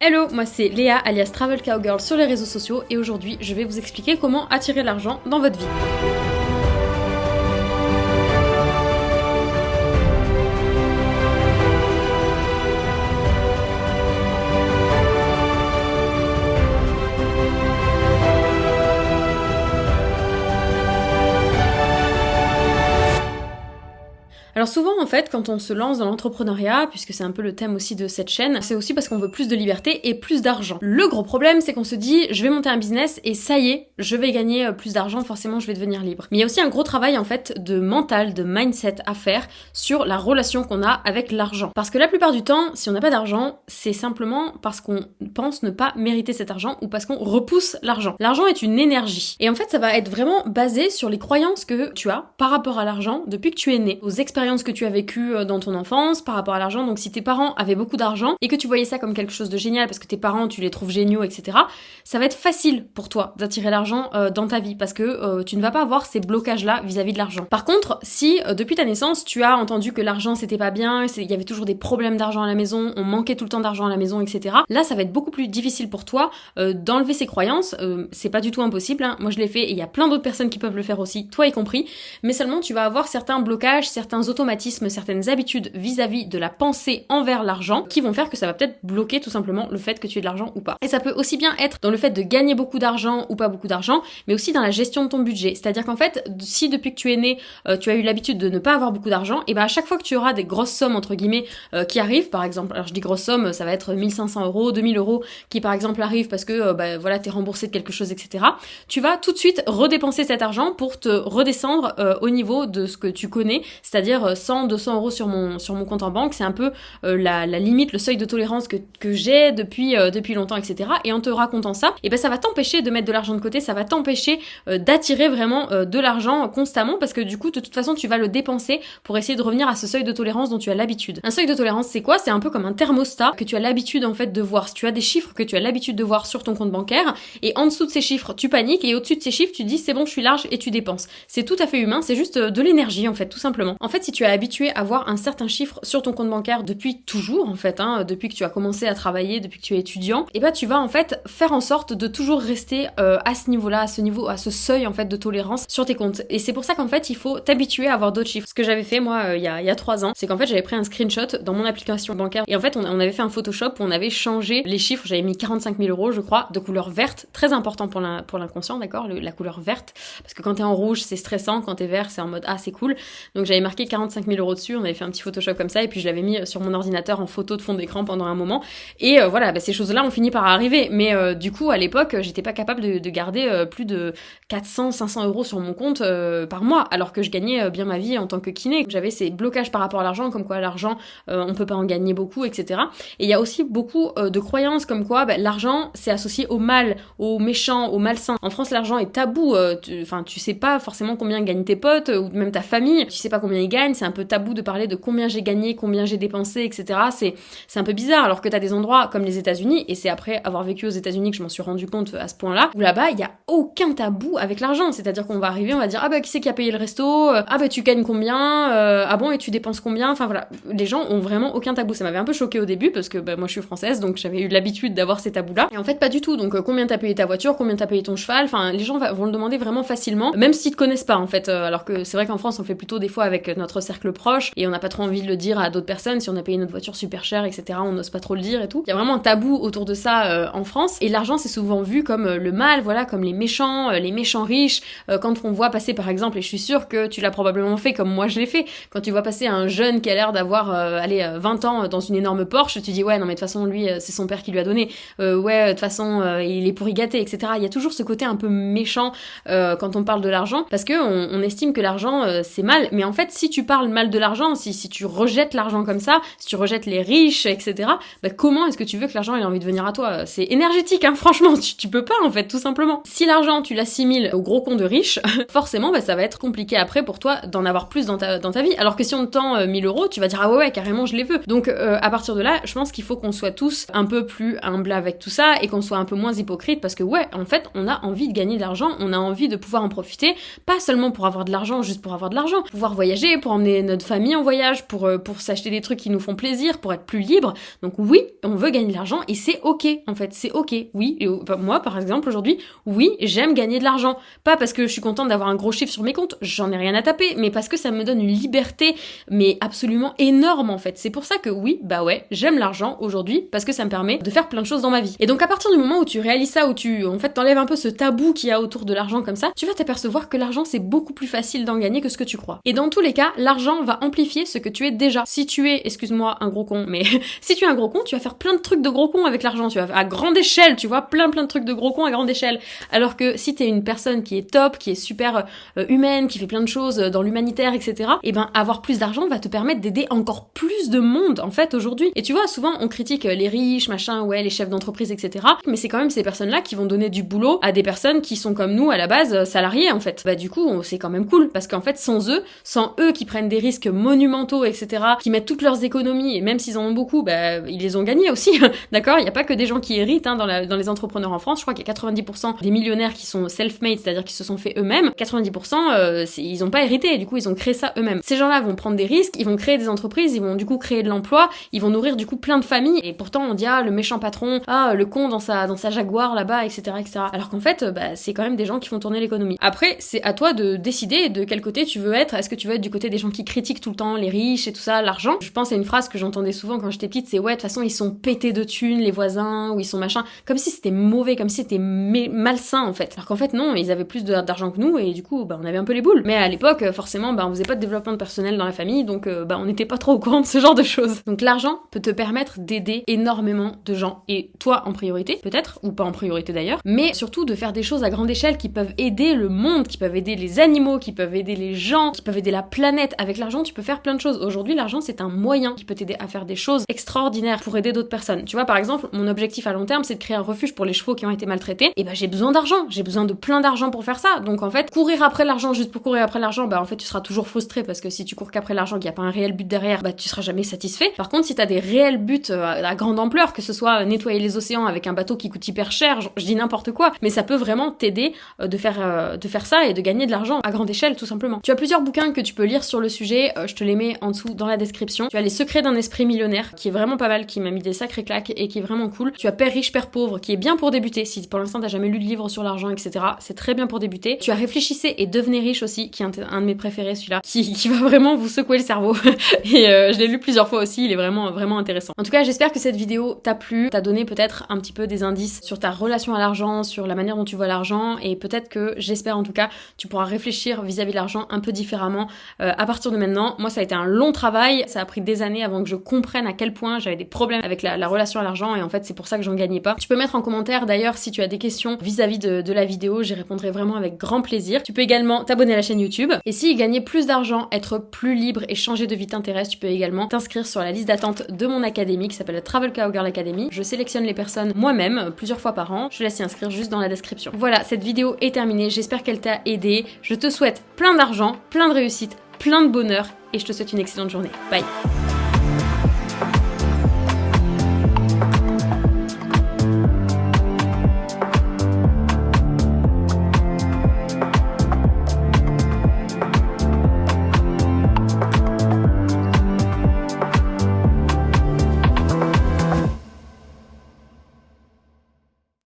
Hello, moi c'est Léa alias Travel Cowgirl sur les réseaux sociaux et aujourd'hui je vais vous expliquer comment attirer l'argent dans votre vie. Alors souvent en fait quand on se lance dans l'entrepreneuriat, puisque c'est un peu le thème aussi de cette chaîne, c'est aussi parce qu'on veut plus de liberté et plus d'argent. Le gros problème c'est qu'on se dit je vais monter un business et ça y est, je vais gagner plus d'argent, forcément je vais devenir libre. Mais il y a aussi un gros travail en fait de mental, de mindset à faire sur la relation qu'on a avec l'argent. Parce que la plupart du temps, si on n'a pas d'argent, c'est simplement parce qu'on pense ne pas mériter cet argent ou parce qu'on repousse l'argent. L'argent est une énergie. Et en fait ça va être vraiment basé sur les croyances que tu as par rapport à l'argent depuis que tu es né, aux expériences que tu as vécues dans ton enfance par rapport à l'argent. Donc si tes parents avaient beaucoup d'argent et que tu voyais ça comme quelque chose de génial parce que tes parents tu les trouves géniaux, etc., ça va être facile pour toi d'attirer l'argent dans ta vie parce que tu ne vas pas avoir ces blocages là vis-à-vis de l'argent. Par contre, si depuis ta naissance tu as entendu que l'argent c'était pas bien, il y avait toujours des problèmes d'argent à la maison, on manquait tout le temps d'argent à la maison, etc., là ça va être beaucoup plus difficile pour toi d'enlever ces croyances. C'est pas du tout impossible, hein. Moi je l'ai fait et il y a plein d'autres personnes qui peuvent le faire aussi, toi y compris, mais seulement tu vas avoir certains blocages, certains automatismes, certaines habitudes vis-à-vis de la pensée envers l'argent qui vont faire que ça va peut-être bloquer tout simplement le fait que tu aies de l'argent ou pas. Et ça peut aussi bien être dans le fait de gagner beaucoup d'argent ou pas beaucoup d'argent, mais aussi dans la gestion de ton budget. C'est-à-dire qu'en fait, si depuis que tu es né, tu as eu l'habitude de ne pas avoir beaucoup d'argent, et ben à chaque fois que tu auras des grosses sommes entre guillemets qui arrivent, par exemple, alors je dis grosses sommes, ça va être 1500 euros, 2000 euros qui par exemple arrivent parce que voilà, t'es remboursé de quelque chose, etc., tu vas tout de suite redépenser cet argent pour te redescendre au niveau de ce que tu connais, c'est-à-dire 100, 200 euros sur mon compte en banque. C'est un peu la limite, le seuil de tolérance que j'ai depuis longtemps, etc. Et en te racontant ça, et ben ça va t'empêcher de mettre de l'argent de côté, ça va t'empêcher d'attirer vraiment de l'argent constamment parce que du coup de toute façon tu vas le dépenser pour essayer de revenir à ce seuil de tolérance dont tu as l'habitude. Un seuil de tolérance c'est quoi? C'est un peu comme un thermostat que tu as l'habitude en fait de voir. Si tu as des chiffres que tu as l'habitude de voir sur ton compte bancaire et en dessous de ces chiffres tu paniques et au-dessus de ces chiffres tu dis c'est bon je suis large et tu dépenses. C'est tout à fait humain, c'est juste de l'énergie en fait tout simplement. En fait si tu es habitué à voir un certain chiffre sur ton compte bancaire depuis toujours en fait, depuis que tu as commencé à travailler, depuis que tu es étudiant, et ben tu vas en fait faire en sorte de toujours rester à ce niveau-là, à ce seuil en fait de tolérance sur tes comptes. Et c'est pour ça qu'en fait il faut t'habituer à avoir d'autres chiffres. Ce que j'avais fait moi il y a 3 ans, c'est qu'en fait j'avais pris un screenshot dans mon application bancaire et en fait on avait fait un Photoshop où on avait changé les chiffres. J'avais mis 45 000 euros je crois de couleur verte, très important pour l'inconscient, d'accord, la couleur verte, parce que quand t'es en rouge c'est stressant, quand t'es vert c'est en mode ah c'est cool. Donc j'avais marqué 45 000 euros dessus, on avait fait un petit Photoshop comme ça et puis je l'avais mis sur mon ordinateur en photo de fond d'écran pendant un moment et voilà, ces choses-là ont fini par arriver, mais du coup à l'époque j'étais pas capable de garder plus de 400-500 euros sur mon compte par mois alors que je gagnais bien ma vie en tant que kiné. J'avais ces blocages par rapport à l'argent, comme quoi l'argent on peut pas en gagner beaucoup, etc. Et il y a aussi beaucoup de croyances comme quoi l'argent c'est associé au mal, au méchant, au malsain. En France l'argent est tabou, tu sais pas forcément combien gagnent tes potes ou même ta famille, tu sais pas combien ils gagnent, c'est un peu tabou de parler de combien j'ai gagné, combien j'ai dépensé, etc. C'est un peu bizarre, alors que t'as des endroits comme les États-Unis, et c'est après avoir vécu aux États-Unis que je m'en suis rendu compte à ce point-là, où là-bas il y a aucun tabou avec l'argent. C'est-à-dire qu'on va arriver, on va dire ah qui c'est qui a payé le resto, tu gagnes combien, ah bon et tu dépenses combien, enfin voilà, les gens ont vraiment aucun tabou. Ça m'avait un peu choqué au début parce que moi je suis française donc j'avais eu l'habitude d'avoir ces tabous-là, et en fait pas du tout. Donc combien t'as payé ta voiture, combien t'as payé ton cheval, enfin les gens vont le demander vraiment facilement, même s'ils te connaissent pas en fait, alors que c'est vrai qu'en France on fait plutôt des fois avec notre cercle proche et on n'a pas trop envie de le dire à d'autres personnes. Si on a payé notre voiture super cher, etc., on n'ose pas trop le dire et tout. Il y a vraiment un tabou autour de ça en France, et l'argent c'est souvent vu comme le mal, voilà, comme les méchants riches. Quand on voit passer par exemple, et je suis sûre que tu l'as probablement fait comme moi je l'ai fait, quand tu vois passer un jeune qui a l'air d'avoir 20 ans dans une énorme Porsche, tu dis ouais non mais de toute façon lui c'est son père qui lui a donné, ouais de toute façon il est pourri gâté, etc. Il y a toujours ce côté un peu méchant quand on parle de l'argent, parce que on estime que l'argent c'est mal, mais en fait si tu parles mal de l'argent, si tu rejettes l'argent comme ça, si tu rejettes les riches, etc., comment est-ce que tu veux que l'argent ait envie de venir à toi? C'est énergétique, franchement, tu peux pas en fait, tout simplement. Si l'argent tu l'assimiles au gros con de riche, forcément ça va être compliqué après pour toi d'en avoir plus dans ta vie, alors que si on te tend 1000 euros, tu vas dire ah ouais carrément je les veux. Donc à partir de là, je pense qu'il faut qu'on soit tous un peu plus humbles avec tout ça et qu'on soit un peu moins hypocrite, parce que ouais en fait on a envie de gagner de l'argent, on a envie de pouvoir en profiter, pas seulement pour avoir de l'argent juste pour avoir de l'argent, pouvoir voyager, pour emmener emmener notre famille en voyage, pour s'acheter des trucs qui nous font plaisir, pour être plus libre. Donc oui, on veut gagner de l'argent et c'est ok, en fait, c'est ok. Oui, et moi par exemple aujourd'hui, oui, j'aime gagner de l'argent. Pas parce que je suis contente d'avoir un gros chiffre sur mes comptes, j'en ai rien à taper, mais parce que ça me donne une liberté, mais absolument énorme en fait. C'est pour ça que oui, bah ouais, j'aime l'argent aujourd'hui parce que ça me permet de faire plein de choses dans ma vie. Et donc à partir du moment où tu réalises ça, où tu en fait t'enlèves un peu ce tabou qu'il y a autour de l'argent comme ça, tu vas t'apercevoir que l'argent c'est beaucoup plus facile d'en gagner que ce que tu crois. Et dans tous les cas, l'argent va amplifier ce que tu es déjà. Si tu es, excuse-moi, un gros con, mais si tu es un gros con, tu vas faire plein de trucs de gros con avec l'argent, tu vas à grande échelle, tu vois, plein de trucs de gros con à grande échelle. Alors que si t'es une personne qui est top, qui est super humaine, qui fait plein de choses dans l'humanitaire, etc., et ben avoir plus d'argent va te permettre d'aider encore plus de monde en fait aujourd'hui. Et tu vois, souvent on critique les riches, machin, ouais, les chefs d'entreprise, etc., mais c'est quand même ces personnes-là qui vont donner du boulot à des personnes qui sont comme nous à la base salariés en fait. Bah du coup c'est quand même cool parce qu'en fait sans eux qui prennent des risques monumentaux, etc., qui mettent toutes leurs économies, et même s'ils en ont beaucoup, bah ils les ont gagnés aussi. D'accord, il y a pas que des gens qui héritent dans les entrepreneurs en France. Je crois qu'il y a 90% des millionnaires qui sont self-made, c'est-à-dire qui se sont fait eux-mêmes. 90% ils ont pas hérité, du coup ils ont créé ça eux-mêmes. Ces gens-là vont prendre des risques, ils vont créer des entreprises, ils vont du coup créer de l'emploi, ils vont nourrir du coup plein de familles, et pourtant on dit le méchant patron, le con dans sa Jaguar là-bas, etc., etc. Alors qu'en fait c'est quand même des gens qui font tourner l'économie. Après c'est à toi de décider de quel côté tu veux être. Est-ce que tu veux être du côté des gens qui critiquent tout le temps les riches et tout ça, l'argent? Je pense à une phrase que j'entendais souvent quand j'étais petite, c'est ouais de toute façon ils sont pétés de thunes les voisins, ou ils sont machin, comme si c'était mauvais, comme si c'était malsain en fait. Alors qu'en fait non, ils avaient plus d'argent que nous et du coup on avait un peu les boules. Mais à l'époque forcément on faisait pas de développement personnel dans la famille, donc on n'était pas trop au courant de ce genre de choses. Donc l'argent peut te permettre d'aider énormément de gens, et toi en priorité peut-être, ou pas en priorité d'ailleurs, mais surtout de faire des choses à grande échelle qui peuvent aider le monde, qui peuvent aider les animaux, qui peuvent aider les gens, qui peuvent aider la planète. Avec l'argent tu peux faire plein de choses. Aujourd'hui l'argent c'est un moyen qui peut t'aider à faire des choses extraordinaires pour aider d'autres personnes. Tu vois, par exemple, mon objectif à long terme c'est de créer un refuge pour les chevaux qui ont été maltraités, et j'ai besoin d'argent, j'ai besoin de plein d'argent pour faire ça. Donc en fait courir après l'argent juste pour courir après l'argent, en fait tu seras toujours frustré, parce que si tu cours qu'après l'argent, qu'il n'y a pas un réel but derrière, tu seras jamais satisfait. Par contre si t'as des réels buts à grande ampleur, que ce soit nettoyer les océans avec un bateau qui coûte hyper cher, je dis n'importe quoi, mais ça peut vraiment t'aider de faire ça et de gagner de l'argent à grande échelle tout simplement. Tu as plusieurs bouquins que tu peux lire sur le sujet, je te les mets en dessous dans la description. Tu as Les Secrets d'un esprit millionnaire qui est vraiment pas mal, qui m'a mis des sacrés claques et qui est vraiment cool. Tu as Père riche, Père pauvre qui est bien pour débuter, si pour l'instant t'as jamais lu de livre sur l'argent, etc., c'est très bien pour débuter. Tu as Réfléchissez et devenez riche aussi, qui est un de mes préférés celui-là, qui va vraiment vous secouer le cerveau et je l'ai lu plusieurs fois aussi, il est vraiment intéressant. En tout cas j'espère que cette vidéo t'a plu, t'a donné peut-être un petit peu des indices sur ta relation à l'argent, sur la manière dont tu vois l'argent, et peut-être que, j'espère en tout cas, tu pourras réfléchir vis-à-vis de l'argent un peu différemment à partir de maintenant. Moi ça a été un long travail, ça a pris des années avant que je comprenne à quel point j'avais des problèmes avec la relation à l'argent, et en fait c'est pour ça que j'en gagnais pas. Tu peux mettre en commentaire d'ailleurs si tu as des questions vis-à-vis de la vidéo, j'y répondrai vraiment avec grand plaisir. Tu peux également t'abonner à la chaîne YouTube, et si gagner plus d'argent, être plus libre et changer de vie t'intéresse, tu peux également t'inscrire sur la liste d'attente de mon académie qui s'appelle la Travel Cowgirl Academy. Je sélectionne les personnes moi-même plusieurs fois par an, je laisse y inscrire juste dans la description. Voilà, cette vidéo est terminée, j'espère qu'elle t'a aidé. Je te souhaite plein d'argent, plein de réussite, plein de bonheur, et je te souhaite une excellente journée. Bye.